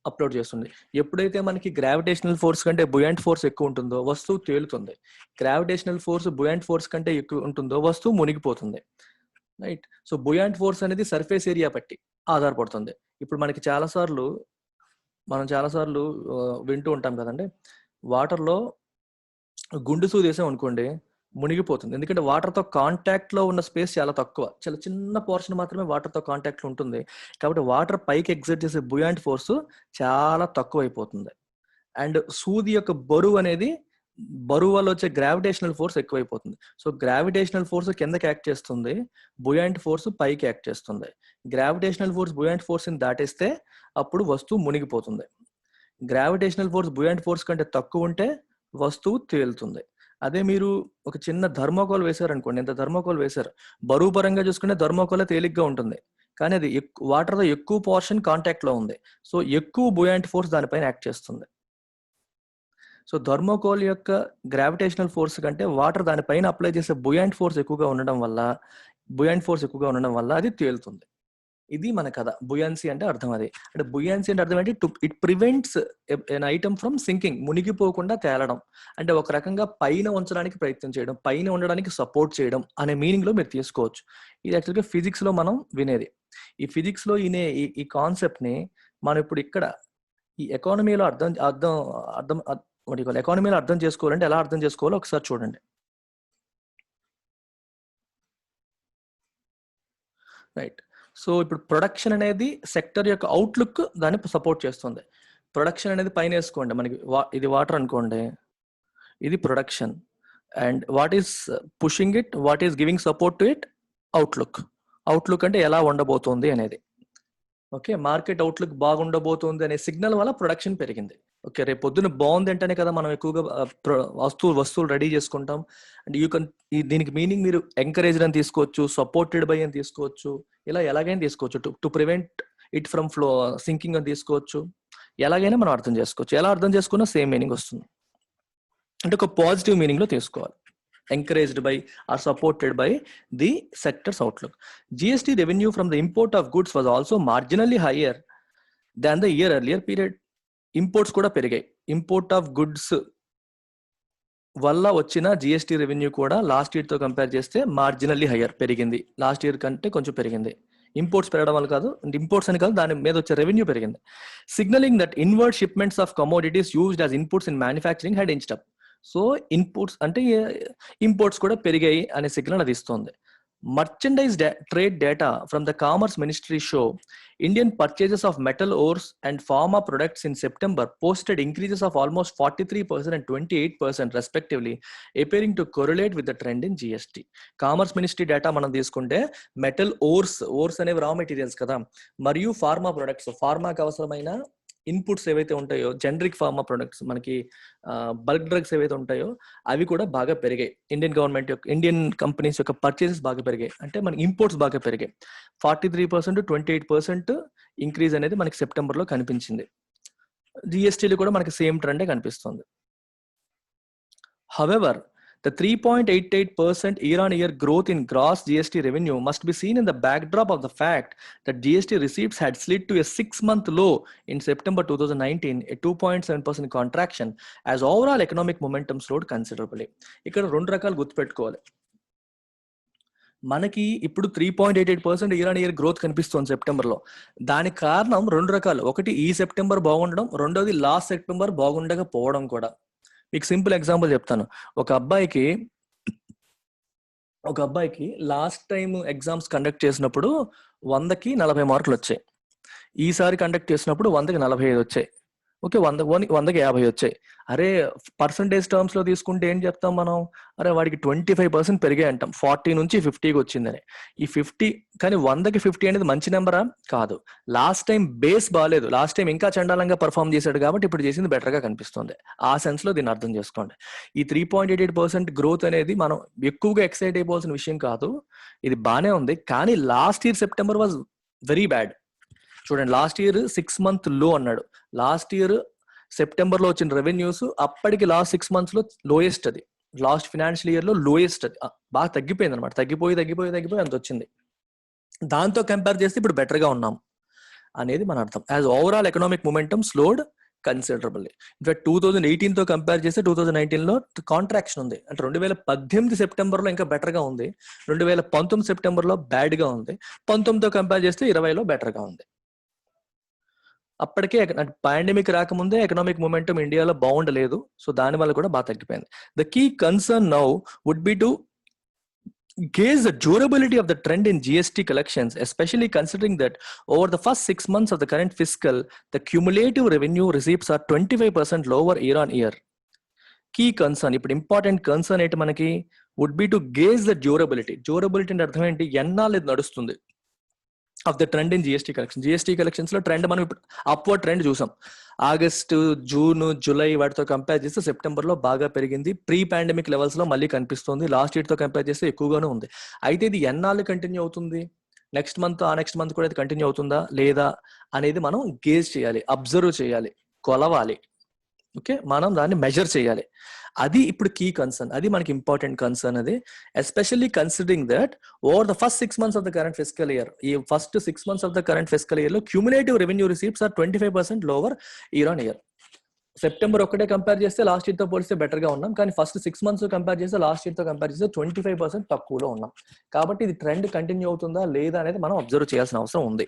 అప్లోడ్ చేస్తుంది. ఎప్పుడైతే మనకి గ్రావిటేషనల్ ఫోర్స్ కంటే బుయాంట్ ఫోర్స్ ఎక్కువ ఉంటుందో వస్తువు తేలుతుంది. గ్రావిటేషనల్ ఫోర్స్ బుయాంట్ ఫోర్స్ కంటే ఎక్కువ ఉంటుందో వస్తువు మునిగిపోతుంది. రైట్. సో బుయాంట్ ఫోర్స్ అనేది సర్ఫేస్ ఏరియా బట్టి ఆధారపడుతుంది. ఇప్పుడు మనకి మనం చాలా సార్లు వింటూ ఉంటాం కదండి, వాటర్లో గుండు సూదేసాం అనుకోండి మునిగిపోతుంది. ఎందుకంటే వాటర్తో కాంటాక్ట్ లో ఉన్న స్పేస్ చాలా తక్కువ, చాలా చిన్న పోర్షన్ మాత్రమే వాటర్తో కాంటాక్ట్ లో ఉంటుంది. కాబట్టి వాటర్ పైకి ఎగ్జర్ట్ చేసే బుయాంట్ ఫోర్స్ చాలా తక్కువ అయిపోతుంది. అండ్ సూది యొక్క బరువు వల్ల వచ్చే గ్రావిటేషనల్ ఫోర్స్ ఎక్కువైపోతుంది. సో గ్రావిటేషనల్ ఫోర్స్ కిందకి యాక్ట్ చేస్తుంది, బుయాంట్ ఫోర్స్ పైకి యాక్ట్ చేస్తుంది. గ్రావిటేషనల్ ఫోర్స్ బుయాంట్ ఫోర్స్ ని దాటేస్తే అప్పుడు వస్తువు మునిగిపోతుంది. గ్రావిటేషనల్ ఫోర్స్ బుయాంట్ ఫోర్స్ కంటే తక్కువ ఉంటే వస్తువు తేలుతుంది. అదే మీరు ఒక చిన్న థర్మోకోల్ వేశారనుకోండి, ఎంత థర్మోకోల్ వేశారు, బరువు పరంగా చూసుకుంటే థర్మోకోల్ తేలిగ్గా ఉంటుంది, కానీ అది వాటర్తో ఎక్కువ పోర్షన్ కాంటాక్ట్ లో ఉంది. సో ఎక్కువ బుయాంట్ ఫోర్స్ దానిపైన యాక్ట్ చేస్తుంది. సో థర్మోకోల్ యొక్క గ్రావిటేషనల్ ఫోర్స్ కంటే వాటర్ దానిపైన అప్లై చేసే బుయాంట్ ఫోర్స్ ఎక్కువగా ఉండడం వల్ల అది తేలుతుంది. ఇది మన కథ. బుయాన్సీ అంటే అర్థం అది. అంటే బుయాన్సీ అంటే అర్థం ఏంటి? It prevents an item from sinking, మునిగిపోకుండా తేలడం. అంటే ఒక రకంగా పైన ఉంచడానికి ప్రయత్నం చేయడం, పైన ఉండడానికి సపోర్ట్ చేయడం అనే మీనింగ్ లో మీరు తీసుకోవచ్చు. ఇది యాక్చువల్గా ఫిజిక్స్ లో మనం వినేది. ఈ ఫిజిక్స్ లో ఈ కాన్సెప్ట్ ని మనం ఇప్పుడు ఇక్కడ ఈ ఎకానమీలో ఎకానమీలో అర్థం చేసుకోవాలంటే ఎలా అర్థం చేసుకోవాలో ఒకసారి చూడండి. రైట్. సో ఇప్పుడు ప్రొడక్షన్ అనేది సెక్టర్ యొక్క అవుట్లుక్ దాన్ని సపోర్ట్ చేస్తుంది. ప్రొడక్షన్ అనేది పైన వేసుకోండి, మనకి ఇది వాటర్ అనుకోండి, ఇది production. And what is pushing it, what is giving support to it? Outlook అంటే ఎలా ఉండబోతోంది అనేది. ఓకే, మార్కెట్ అవుట్లుక్ బాగుండబోతోంది అనే సిగ్నల్ వల్ల ప్రొడక్షన్ పెరిగింది. ఓకే, రేపు పొద్దున బాగుంది అంటేనే కదా మనం ఎక్కువగా వస్తువులు రెడీ చేసుకుంటాం. అండ్ దీనికి మీనింగ్ మీరు ఎంకరేజ్డ్ అని తీసుకోవచ్చు, సపోర్టెడ్ బై అని తీసుకోవచ్చు, ఇలా ఎలాగైనా తీసుకోవచ్చు. To prevent it from sinking అని తీసుకోవచ్చు. ఎలాగైనా మనం అర్థం చేసుకోవచ్చు. ఎలా అర్థం చేసుకున్నా సేమ్ మీనింగ్ వస్తుంది. అంటే ఒక పాజిటివ్ మీనింగ్ లో తీసుకోవాలి. Encouraged by or supported by the sector's outlook. GST revenue from the import of goods was also marginally higher than the year earlier period. Imports కూడా పెరిగాయి. ఇంపోర్ట్ ఆఫ్ గుడ్స్ వల్ల వచ్చిన GST revenue కూడా last year తో compare చేస్తే marginally hire, పెరిగింది. Last year కంటే కొంచెం పెరిగింది. ఇంపోర్ట్స్ పెరగడం వల్ల కాదు, ఇంపోర్ట్స్ అని కాదు, దాని మీద వచ్చే రెవెన్యూ పెరిగింది. Signalling that inward shipments of commodities used as inputs in manufacturing had inched up. So inputs అంటే ఇంపోర్ట్స్ కూడా పెరిగాయి అనే సిగ్నల్ అది ఇస్తుంది. Merchandise trade data from the commerce ministry show Indian purchases of metal ores and pharma products in September posted increases of almost 43% and 28% respectively, appearing to correlate with the trend in GST. Commerce ministry data మనం తీసుకుంటే metal ఓర్స్ అనేవి రా materials కదా, మరియు pharma products, ఫార్మాకి అవసరమైన inputs ఏవైతే ఉంటాయో, generic pharma products, మనకి బల్క్ డ్రగ్స్ ఏవైతే ఉంటాయో అవి కూడా బాగా పెరిగాయి. ఇండియన్ కంపెనీస్ యొక్క పర్చేసెస్ బాగా పెరిగాయి. అంటే మనకి ఇంపోర్ట్స్ బాగా పెరిగాయి. 43% 28% ఇంక్రీజ్ అనేది మనకి సెప్టెంబర్ లో కనిపించింది. జిఎస్టీలో కూడా మనకి సేమ్ ట్రెండే కనిపిస్తుంది. However the 3.88% year-on-year growth in gross GST revenue must be seen in the backdrop of the fact that GST receipts had slid to a 6-month low in September 2019, a 2.7% contraction, as overall economic momentum slowed considerably. ఇక్కడ రెండు రకాలు గుర్తుపెట్టుకోవాలి. మనకి ఇప్పుడు 3.88% year growth కనిపిస్తుంది సెప్టెంబర్లో. దానికి కారణం రెండు రకాలు. ఒకటి ఈ సెప్టెంబర్ బాగుండడం, రెండోది లాస్ట్ సెప్టెంబర్ బాగుండకపోవడం కూడా. మీకు సింపుల్ ఎగ్జాంపుల్ చెప్తాను. ఒక అబ్బాయికి లాస్ట్ టైం ఎగ్జామ్స్ కండక్ట్ చేసినప్పుడు 100కి 40 మార్కులు వచ్చాయి. ఈసారి కండక్ట్ చేసినప్పుడు 100కి 45 వచ్చాయి. ఓకే, 100కి 50 వచ్చాయి. అరే పర్సంటేజ్ టర్మ్స్ లో తీసుకుంటే ఏం చెప్తాం మనం? అరే వాడికి 25% పెరిగాయి అంటాం. 40 నుంచి 50కి వచ్చిందని. ఈ 50 కానీ 100కి 50 అనేది మంచి నెంబరా? కాదు. లాస్ట్ టైం బేస్ బాగాలేదు, లాస్ట్ టైం ఇంకా చండాలంగా పర్ఫామ్ చేశాడు కాబట్టి ఇప్పుడు చేసింది బెటర్ గా కనిపిస్తుంది. ఆ సెన్స్ లో దీన్ని అర్థం చేసుకోండి. ఈ 3.88% గ్రోత్ అనేది మనం ఎక్కువగా ఎక్సైట్ అయిపోవాల్సిన విషయం కాదు. ఇది బానే ఉంది, కానీ last year September was very bad. చూడండి, లాస్ట్ ఇయర్ 6 month లో అన్నాడు. లాస్ట్ ఇయర్ సెప్టెంబర్ లో వచ్చిన రెవెన్యూస్ అప్పటికి లాస్ట్ 6 months లో లోయెస్ట్. అది లాస్ట్ ఫినాన్షియల్ ఇయర్ లో లోయెస్ట్. అది బాగా తగ్గిపోయింది అనమాట. తగ్గిపోయి అంత వచ్చింది. దాంతో కంపేర్ చేస్తే ఇప్పుడు బెటర్ గా ఉన్నాం అనేది మన అర్థం. As overall economic momentum slowed considerably. In fact 2018 తో కంపేర్ చేస్తే 2019 లో కాంట్రాక్షన్ ఉంది. అంటే 2018 సెప్టెంబర్ లో ఇంకా బెటర్ గా ఉంది, 2019 సెప్టెంబర్ లో బ్యాడ్ గా ఉంది, 19తో కంపేర్ చేస్తే 20లో బెటర్ గా ఉంది. అప్పటికే పాండమిక్ రాకముందే ఎకనామిక్ మొమెంటం ఇండియాలో బాగుండలేదు. సో దాని వల్ల కూడా బాగా తగ్గిపోయింది. The key concern now would be to gauge the durability of the trend in GST collections, especially considering that over the first 6 months of the current fiscal, the cumulative revenue receipts are 25% lower year on year. Key concern, ఇప్పుడు important concern ఏంటి మనకి? Would be to gauge the durability. Durability అంటే అర్థం ఏంటి? ఎన్నాళ్ళు ఇది నడుస్తుంది of the trend in GST collection. GST collections లో ట్రెండ్ మనం ఇప్పుడు అప్వర్డ్ ట్రెండ్ చూసాం. ఆగస్టు, జూన్, జూలై వాటితో కంపేర్ చేస్తే సెప్టెంబర్ లో బాగా పెరిగింది. ప్రీ పాండమిక్ లెవెల్స్ లో మళ్ళీ కనిపిస్తుంది. లాస్ట్ ఇయర్ తో కంపేర్ చేస్తే ఎక్కువగానే ఉంది. అయితే ఇది ఎన్నాళ్ళు కంటిన్యూ అవుతుంది? నెక్స్ట్ మంత్, ఆ నెక్స్ట్ మంత్ కూడా ఇది కంటిన్యూ అవుతుందా లేదా అనేది మనం గేజ్ చేయాలి, అబ్జర్వ్ చేయాలి, కొలవాలి. ఓకే, మనం దాన్ని మెజర్ చేయాలి. అది ఇప్పుడు కీ కన్సర్న్, అది మనకి ఇంపార్టెంట్ కన్సర్న్. అది especially considering that over the first 6 months of the current fiscal year, ఈ first 6 months of the current fiscal year లో cumulative revenue receipts are 25% lower year on year. September ఒక్కటే compare చేస్తే last year తో పోలిస్తే better గా ఉన్నాం, కానీ first 6 months compare చేస్తే లాస్ట్ ఇయర్ తో కంపేర్ చేస్తే 25% తక్కువలో ఉన్నాం. కాబట్టి ఇది ట్రెండ్ కంటిన్యూ అవుతుందా లేదా అనేది మనం అబ్జర్వ్ చేయాల్సిన అవసరం ఉంది.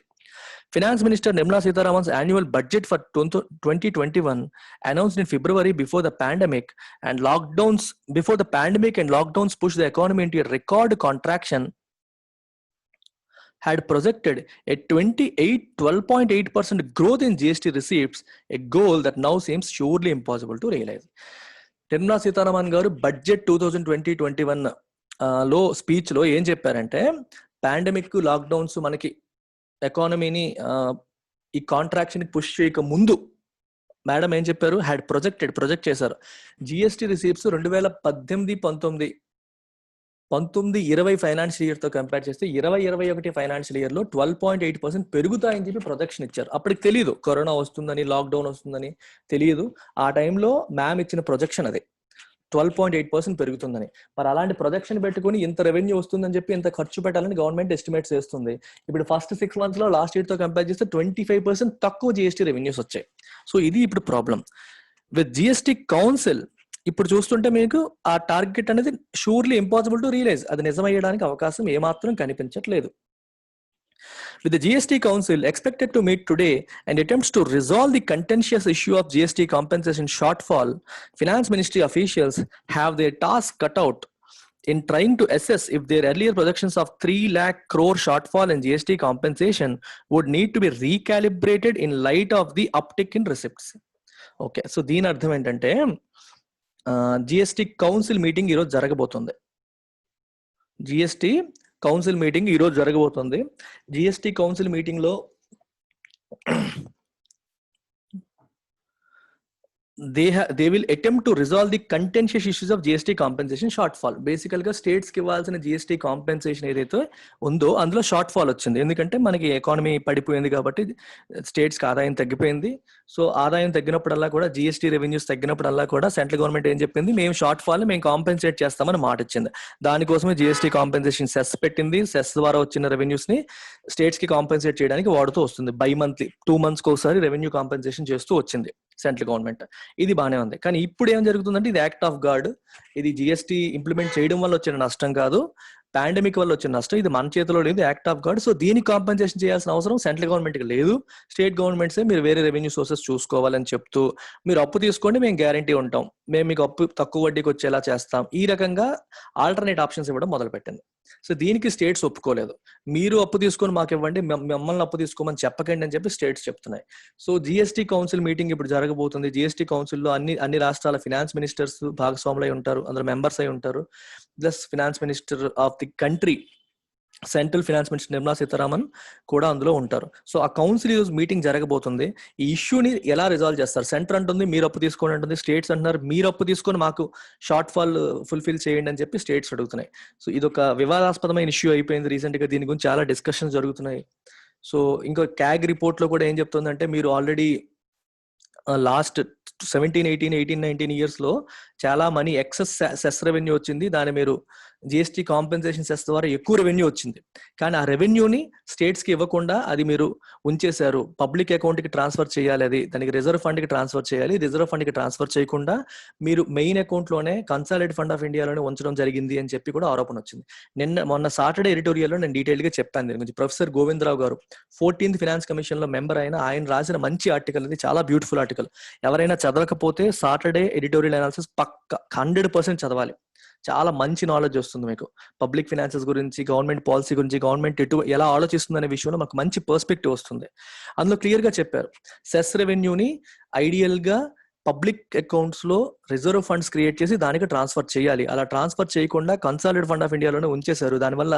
Finance Minister Nirmala Sitharaman's annual budget for 2021 announced in February before the pandemic and lockdowns pushed the economy into a record contraction, had projected a 12.8% growth in GST receipts, a goal that now seems surely impossible to realize. Nirmala Sitharaman garu budget 2020-21 లో speech లో ఏం చెప్పారంటే, pandemic lockdowns మనకి ఎకానమీని ఈ contraction push చేయక ముందు madam ఏం చెప్పారు? హ్యాడ్ ప్రొజెక్ట్ చేశారు. జిఎస్టీ రిసీప్ట్స్ 2019-20 ఫైనాన్షియల్ ఇయర్ తో కంపేర్ చేస్తే 2021 ఫైనాన్షియల్ ఇయర్ లో 12.8% పెరుగుతాయని చెప్పి ప్రొజెక్షన్ ఇచ్చారు. అప్పటికి తెలియదు కరోనా వస్తుందని, లాక్డౌన్ వస్తుందని తెలియదు. ఆ టైంలో మ్యామ్ ఇచ్చిన ప్రొజెక్షన్ అది 12.8% పెరుగుతుందని. మరి అలాంటి ప్రొజెక్షన్ పెట్టుకుని ఇంత రెవెన్యూ వస్తుందని చెప్పి ఇంత ఖర్చు పెట్టాలని గవర్నమెంట్ ఎస్టిమేట్స్ చేస్తుంది. ఇప్పుడు ఫస్ట్ 6 months లో లాస్ట్ ఇయర్ తో కంపేర్ చేస్తే 25% తక్కువ జిఎస్టీ రెవెన్యూస్ వచ్చాయి. సో ఇది ఇప్పుడు ప్రాబ్లం. విత్ జిఎస్టీ కౌన్సిల్ ఇప్పుడు చూస్తుంటే మీకు ఆ టార్గెట్ అనేది షూర్లీ ఇంపాసిబుల్ టు రియలైజ్. అది నిజమయ్యడానికి అవకాశం ఏమాత్రం కనిపించట్లేదు. With the GST Council expected to meet today and attempts to resolve the contentious issue of GST compensation shortfall, Finance Ministry officials have their task cut out in trying to assess if their earlier projections of 3 lakh crore shortfall in GST compensation would need to be recalibrated in light of the uptick in receipts. Okay, so దీని అర్థం ఏంటంటే GST council meeting ఈరోజు జరగబోతుంది. GST council meeting ఈరోజు జరగబోతుంది. GST council meeting లో they will attempt to resolve the contentious issues of GST compensation shortfall. బేసికల్ గా స్టేట్స్ కి ఇవ్వాల్సిన GST కాంపెన్సేషన్ ఏదైతే ఉందో అందులో షార్ట్ ఫాల్ వచ్చింది. ఎందుకంటే మనకి ఎకానమీ పడిపోయింది కాబట్టి స్టేట్స్ కి ఆదాయం తగ్గిపోయింది. సో ఆదాయం తగ్గినప్పుడల్లా కూడా GST రెవెన్యూస్ తగ్గినప్పుడల్లా కూడా సెంట్రల్ గవర్నమెంట్ ఏం చెప్పింది, మేము షార్ట్ ఫాల్ మేము కాంపెన్సేట్ చేస్తామని మాట ఇచ్చింది. దానికోసమే GST కాంపెన్సేషన్ సెస్ పెట్టింది. సెస్ ద్వారా వచ్చిన రెవెన్యూస్ ని స్టేట్స్ కి కాంపెన్సేట్ చేయడానికి వాడుతూ వస్తుంది. బై మంత్లీ 2 months ఒకసారి రెవెన్యూ కాంపెన్సేషన్ చేస్తూ వచ్చింది సెంట్రల్ గవర్నమెంట్. ఇది బాగానే ఉంది. కానీ ఇప్పుడు ఏం జరుగుతుందంటే ఇది యాక్ట్ ఆఫ్ గాడ్. ఇది GST ఇంప్లిమెంట్ చేయడం వల్ల వచ్చిన నష్టం కాదు, పాండమిక్ వల్ల వచ్చిన నష్టం. ఇది మన చేతిలో లేదు, యాక్ట్ ఆఫ్ గాడ్. సో దీనికి కాంపెన్సేషన్ చేయాల్సిన అవసరం సెంట్రల్ గవర్నమెంట్కి లేదు. స్టేట్ గవర్నమెంట్సే మీరు వేరే రెవెన్యూ సోర్సెస్ చూసుకోవాలని చెప్తూ, మీరు అప్పు తీసుకోండి మేము గ్యారంటీ ఉంటాం, మేము మీకు అప్పు తక్కువ వడ్డీకి వచ్చేలా చేస్తాం, ఈ రకంగా ఆల్టర్నేట్ ఆప్షన్స్ ఇవ్వడం మొదలుపెట్టింది. సో దీనికి స్టేట్స్ ఒప్పుకోలేదు. మీరు అప్పు తీసుకొని మాకు ఇవ్వండి, మమ్మల్ని అప్పు తీసుకోమని చెప్పకండి అని చెప్పి స్టేట్స్ చెప్తున్నాయి. సో GST కౌన్సిల్ మీటింగ్ ఇప్పుడు జరగబోతుంది. GST కౌన్సిల్లో అన్ని రాష్ట్రాల ఫినాన్స్ మినిస్టర్స్ భాగస్వాములు అయి ఉంటారు, అందులో మెంబర్స్ అయి ఉంటారు. Plus finance minister of the country, central finance minister Nirmala Sitharaman కూడా అందులో ఉంటారు. సో ఆ కౌన్సిల్ ఈరోజు మీటింగ్ జరగబోతుంది. ఈ ఇష్యూని ఎలా రిజాల్వ్ చేస్తారు? సెంటర్ అంటుంది మీరు అప్పు తీసుకోండి అంటుంది, స్టేట్స్ అంటున్నారు మీరు అప్పు తీసుకొని మాకు షార్ట్ ఫాల్ ఫుల్ఫిల్ చేయండి అని చెప్పి స్టేట్స్ అడుగుతున్నాయి. సో ఇది ఒక వివాదాస్పదమైన ఇష్యూ అయిపోయింది రీసెంట్ గా. దీని గురించి చాలా డిస్కషన్స్ జరుగుతున్నాయి. సో ఇంకా క్యాగ్ రిపోర్ట్ లో కూడా ఏం చెప్తుందంటే, మీరు ఆల్రెడీ లాస్ట్ 17, 18, 19 ఇయర్స్ లో చాలా మనీ ఎక్సెస్ సెస్ రెవెన్యూ వచ్చింది. దాని మీరు GST కాంపెన్సేషన్ సెస్ ద్వారా ఎక్కువ రెవెన్యూ వచ్చింది. కానీ ఆ రెవెన్యూని స్టేట్స్ కి ఇవ్వకుండా అది మీరు ఉంచేశారు. పబ్లిక్ అకౌంట్ కి ట్రాన్స్ఫర్ చేయాలి, అది దానికి రిజర్వ్ ఫండ్ కి ట్రాన్స్ఫర్ చేయాలి. రిజర్వ్ ఫండ్ కి ట్రాన్స్ఫర్ చేయకుండా మీరు మెయిన్ అకౌంట్ లోనే కన్సాలిడేట్ ఫండ్ ఆఫ్ ఇండియాలోనే ఉంచడం జరిగింది అని చెప్పి కూడా ఆరోపణ వచ్చింది. మొన్న సాటర్డే ఎడిటోరియల్లో నేను డీటెయిల్ గా చెప్పాను దీని గురించి. ప్రొఫెసర్ గోవిందరావు గారు 14th ఫినాన్స్ కమిషన్ లో మెంబర్ అయిన ఆయన రాసిన మంచి ఆర్టికల్, ఇది చాలా బ్యూటిఫుల్ ఆర్టికల్. ఎవరైనా చదవకపోతే సాటర్డే ఎడిటోరియల్ అనాలిసిస్ పక్క 100% చదవాలి. చాలా మంచి నాలెడ్జ్ వస్తుంది మీకు పబ్లిక్ ఫైనాన్సెస్ గురించి, గవర్నమెంట్ పాలసీ గురించి, గవర్నమెంట్ ఎలా ఆలోచిస్తుంది అనే విషయంలో మాకు మంచి పర్స్పెక్టివ్ వస్తుంది. అందులో క్లియర్ గా చెప్పారు, సెస్ రెవెన్యూని ఐడియల్ గా పబ్లిక్ అకౌంట్స్ లో రిజర్వ్ ఫండ్స్ క్రియేట్ చేసి దానికి ట్రాన్స్ఫర్ చేయాలి. అలా ట్రాన్స్ఫర్ చేయకుండా కన్సాలిడేట్ ఫండ్ ఆఫ్ ఇండియాలోనే ఉంచేశారు. దానివల్ల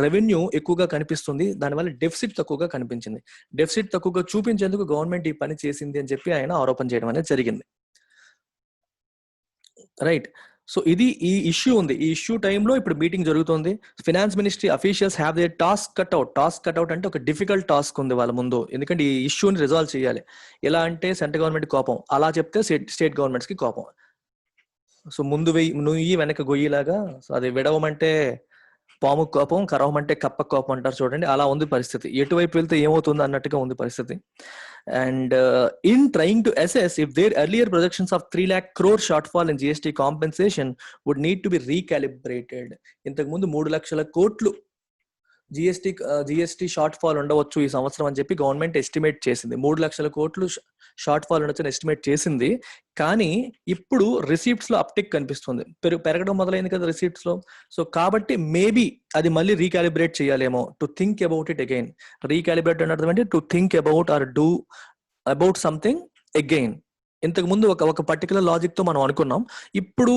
రెవెన్యూ ఎక్కువగా కనిపిస్తుంది, దానివల్ల డెఫిసిట్ తక్కువగా కనిపించింది. డెఫిసిట్ తక్కువగా చూపించేందుకు గవర్నమెంట్ ఈ పని చేసింది అని చెప్పి ఆయన ఆరోపణ చేయడం అనేది జరిగింది. రైట్. సో ఇది ఈ ఇష్యూ ఉంది. ఈ ఇష్యూ టైంలో ఇప్పుడు మీటింగ్ జరుగుతుంది. Finance ministry officials have their task cutout. Task cutout అంటే ఒక డిఫికల్ట్ టాస్క్ ఉంది వాళ్ళ ముందు. ఎందుకంటే ఈ ఇష్యూని రిజాల్వ్ చేయాలి. ఎలా అంటే సెంట్రల్ గవర్నమెంట్ కోపం, అలా చెప్తే స్టేట్ గవర్నమెంట్స్ కి కోపం. సో ముందు నుయ్యి వెనక గొయ్యిలాగా. సో అది విడవమంటే పాము కోపం, కరవమంటే కప్ప కోపం అంటారు చూడండి, అలా ఉంది పరిస్థితి. ఎటువైపు వెళ్తే ఏమవుతుంది అన్నట్టుగా ఉంది పరిస్థితి. And in trying to assess if their earlier projections of 3 lakh crore shortfall in GST compensation would need to be recalibrated. ఇంతకు ముందు 3 లక్షల కోట్లు జిఎస్టీ షార్ట్ ఫాల్ ఉండవచ్చు ఈ సంవత్సరం అని చెప్పి గవర్నమెంట్ ఎస్టిమేట్ చేసింది. 3 లక్షల కోట్లు షార్ట్ ఫాల్ ఉండొచ్చు ఎస్టిమేట్ చేసింది. కానీ ఇప్పుడు రిసీప్ట్స్ లో అప్టిక్ కనిపిస్తుంది, పెరగడం మొదలైంది కదా రిసీప్ట్స్ లో. సో కాబట్టి మేబీ అది మళ్ళీ రీకాలిబ్రేట్ చేయాలేమో. To think about it again. Recalibrate అంటే అర్థం ఏంటి? To think about or do about something again. ఇంతకు ముందు ఒక పర్టికులర్ లాజిక్ తో మనం అనుకున్నాం. ఇప్పుడు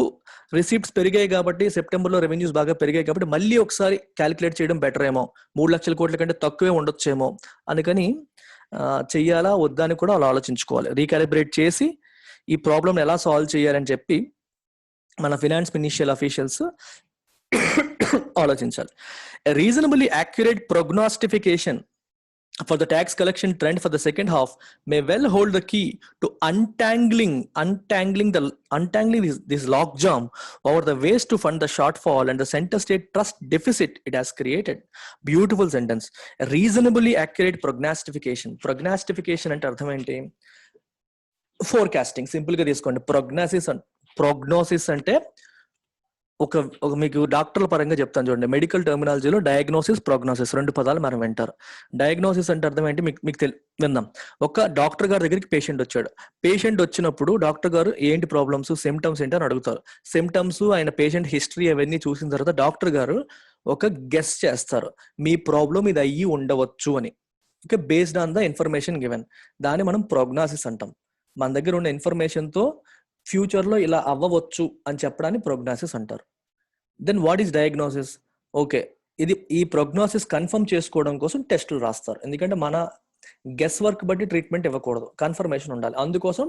రిసీప్ట్స్ పెరిగాయి కాబట్టి, సెప్టెంబర్ లో రెవెన్యూస్ బాగా పెరిగాయి కాబట్టి మళ్ళీ ఒకసారి క్యాలిక్యులేట్ చేయడం బెటర్ ఏమో. 3 లక్షల కోట్ల కంటే తక్కువే ఉండొచ్చేమో. అందుకని చెయ్యాలా వద్దా అని కూడా వాళ్ళు ఆలోచించుకోవాలి. రీకాలిబ్రేట్ చేసి ఈ ప్రాబ్లమ్ ఎలా సాల్వ్ చేయాలని చెప్పి మన ఫినాన్స్ మినిస్ట్రియల్ అఫీషియల్స్ ఆలోచించాలి. Reasonably accurate prognostication for the tax collection trend for the second half may well hold the key to untangling this logjam over the ways to fund the shortfall and the center state trust deficit it has created. Beautiful sentence. Reasonably accurate prognostification అంటే అర్థం ఏంటి? Forecasting. Simple గా తీసుకోండి. Prognosis అంటే ఒక మీకు డాక్టర్ల పరంగా చెప్తాను చూడండి. మెడికల్ టర్మినాలజీలో డయాగ్నోసిస్, ప్రోగ్నోసిస్ 2 పదాలు మనం వింటారు. డయాగ్నోసిస్ అంటే అర్థం ఏంటి మీకు విందాం. ఒక డాక్టర్ గారి దగ్గరికి పేషెంట్ వచ్చాడు. పేషెంట్ వచ్చినప్పుడు డాక్టర్ గారు ఏంటి ప్రాబ్లమ్స్, సిమ్టమ్స్ ఏంటి అని అడుగుతారు. సిమ్టమ్స్, ఆయన పేషెంట్ హిస్టరీ అవన్నీ చూసిన తర్వాత డాక్టర్ గారు ఒక గెస్ చేస్తారు, మీ ప్రాబ్లం ఇది అయ్యి ఉండవచ్చు అని. Okay, based on the information given. దాన్ని మనం ప్రోగ్నోసిస్ అంటాం. మన దగ్గర ఉన్న ఇన్ఫర్మేషన్ తో ఫ్యూచర్ లో ఇలా అవ్వవచ్చు అని చెప్పడాన్ని ప్రోగ్నోసిస్ అంటారు. Then what is diagnosis? Okay, ఈ ప్రోగ్నోసిస్ కన్ఫర్మ్ చేసుకోవడం కోసం టెస్టులు రాస్తారు. ఎందుకంటే మన గెస్ వర్క్ బట్టి ట్రీట్మెంట్ ఇవ్వకూడదు, కన్ఫర్మేషన్ ఉండాలి. అందుకోసం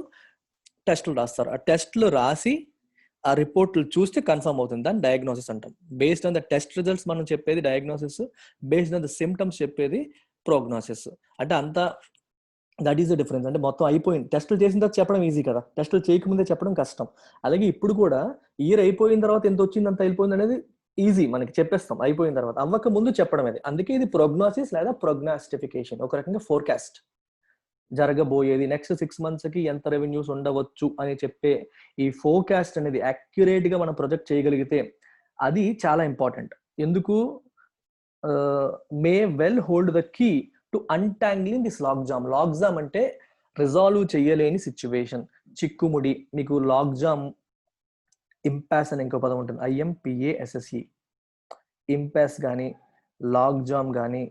టెస్టులు రాస్తారు. ఆ టెస్టులు రాసి ఆ రిపోర్ట్లు చూస్తే కన్ఫర్మ్ అవుతుంది. దాన్ని డయాగ్నోసిస్ అంటాం. Based on the test results మనం చెప్పేది diagnosis, based on the symptoms చెప్పేది ప్రోగ్నోసిస్. అంటే అంతా దట్ ఈస్ ద డిఫరెన్స్. అంటే మొత్తం అయిపోయింది, టెస్టులు చేసిన తర్వాత చెప్పడం ఈజీ కదా, టెస్టులు చేయకముందే చెప్పడం కష్టం. అలాగే ఇప్పుడు కూడా ఇయర్ అయిపోయిన తర్వాత ఎంత వచ్చింది అంత అయిపోయింది అనేది ఈజీ, మనకి చెప్పేస్తాం అయిపోయిన తర్వాత, అవ్వక ముందు చెప్పడం అది. అందుకే ఇది ప్రోగ్నోసిస్ లేదా ప్రోగ్నాస్టిఫికేషన్, ఒక రకంగా ఫోర్కాస్ట్. జరగబోయేది నెక్స్ట్ 6 months కి ఎంత రెవెన్యూస్ ఉండవచ్చు అని చెప్పే ఈ ఫోర్కాస్ట్ అనేది యాక్యురేట్ గా మనం ప్రొజెక్ట్ చేయగలిగితే అది చాలా ఇంపార్టెంట్. ఎందుకు? May well hold the key to untangling this logjam. Logjam అంటే రిజాల్వ్ చేయలేని సిచ్యువేషన్, చిక్కుముడి. మీకు లాగ్జామ్, ఇంపాస్ అని ఇంకో పదం ఉంటుంది, IMPASSE. ఇంపాస్ కానీ లాగ్జామ్ కానీ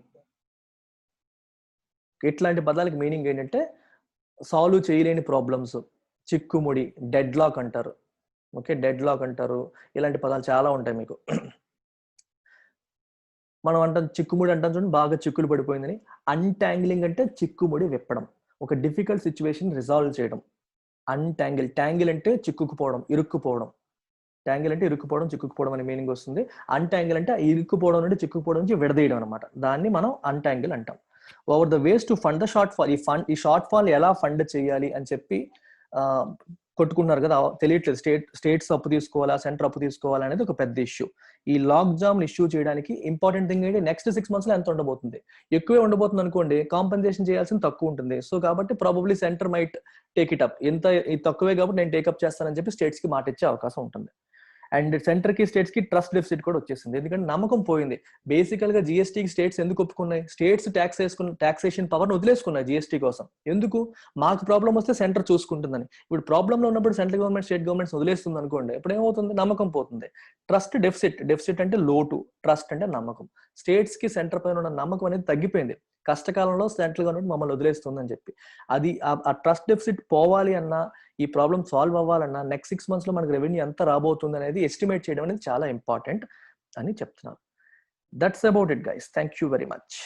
ఇట్లాంటి పదాలకు మీనింగ్ ఏంటంటే సాల్వ్ చేయలేని ప్రాబ్లమ్స్, చిక్కుముడి, డెడ్ లాక్ అంటారు. ఓకే, డెడ్ లాక్ అంటారు. ఇలాంటి పదాలు చాలా ఉంటాయి మీకు. మనం అంటాం చిక్కుముడి అంటాం చూడండి, బాగా చిక్కులు పడిపోయిందని. అన్టాంగిలింగ్ అంటే చిక్కుముడి విప్పడం, ఒక డిఫికల్ట్ సిచ్యువేషన్ రిజాల్వ్ చేయడం. అన్టాంగిల్, ట్యాంగిల్ అంటే చిక్కుకుపోవడం, ఇరుక్కుపోవడం. ట్యాంగిల్ అంటే ఇరుక్కుపోవడం, చిక్కుకుపోవడం అనే మీనింగ్ వస్తుంది. అన్టాంగిల్ అంటే ఇరుక్కుపోవడం నుండి చిక్కుకుపోవడం నుంచి విడదీయడం అనమాట. దాన్ని మనం అన్టాంగిల్ అంటాం. Over the ways to fund the short fall. ఈ షార్ట్ ఫాల్ ఎలా ఫండ్ చేయాలి అని చెప్పి కొట్టుకున్నారు కదా, తెలియట్లేదు. స్టేట్స్ అప్పు తీసుకోవాలా, సెంటర్ అప్పు తీసుకోవాలా అనేది ఒక పెద్ద ఇష్యూ. ఈ లాక్ జామ్ ఇష్యూ చేయడానికి ఇంపార్టెంట్ థింగ్ ఏంటి, నెక్స్ట్ 6 months లో ఎంత ఉండబోతుంది. ఎక్కువే ఉండబోతుంది అనుకోండి, కాంపెన్సేషన్ చేయాల్సింది తక్కువ ఉంటుంది. సో కాబట్టి probably centre might take it up. ఎంత తక్కువే కాబట్టి నేను టేకప్ చేస్తానని చెప్పి స్టేట్స్ కి మాట ఇచ్చే అవకాశం ఉంటుంది. అండ్ సెంటర్ కి స్టేట్స్ కి ట్రస్ట్ డెఫిసిట్ కూడా వచ్చేసింది, ఎందుకంటే నమ్మకం పోయింది. బేసికల్ గా జిఎస్టీకి స్టేట్స్ ఎందుకు ఒప్పుకున్నాయి? స్టేట్స్ టాక్సేషన్ పవర్ వదిలేసుకున్నాయి జిఎస్టీ కోసం. ఎందుకు? మాకు ప్రాబ్లం వస్తే సెంటర్ చూసుకుంటుందని. ఇప్పుడు ప్రాబ్లం లో ఉన్నప్పుడు సెంట్రల్ గవర్నమెంట్ స్టేట్ గవర్నమెంట్స్ వదిలేస్తుంది అనుకోండి, ఇప్పుడు ఏమవుతుంది? నమ్మకం పోతుంది. ట్రస్ట్ డెఫిసిట్, డెఫిసిట్ అంటే లోటు, ట్రస్ట్ అంటే నమ్మకం. స్టేట్స్ కి సెంటర్ పైన ఉన్న నమ్మకం అనేది తగ్గిపోయింది. కష్టకాలంలో సెంట్రల్ గవర్నమెంట్ మమ్మల్ని వదిలేస్తుంది అని చెప్పి. అది ఆ ట్రస్ట్ డెఫిసిట్ పోవాలి అన్నా, ఈ ప్రాబ్లం సాల్వ్ అవ్వాలన్నా నెక్స్ట్ 6 months లో మనకి రెవెన్యూ ఎంత రాబోతుంది అనేది ఎస్టిమేట్ చేయడం అనేది చాలా ఇంపార్టెంట్ అని చెప్తున్నాను. That's about it guys. Thank you very much.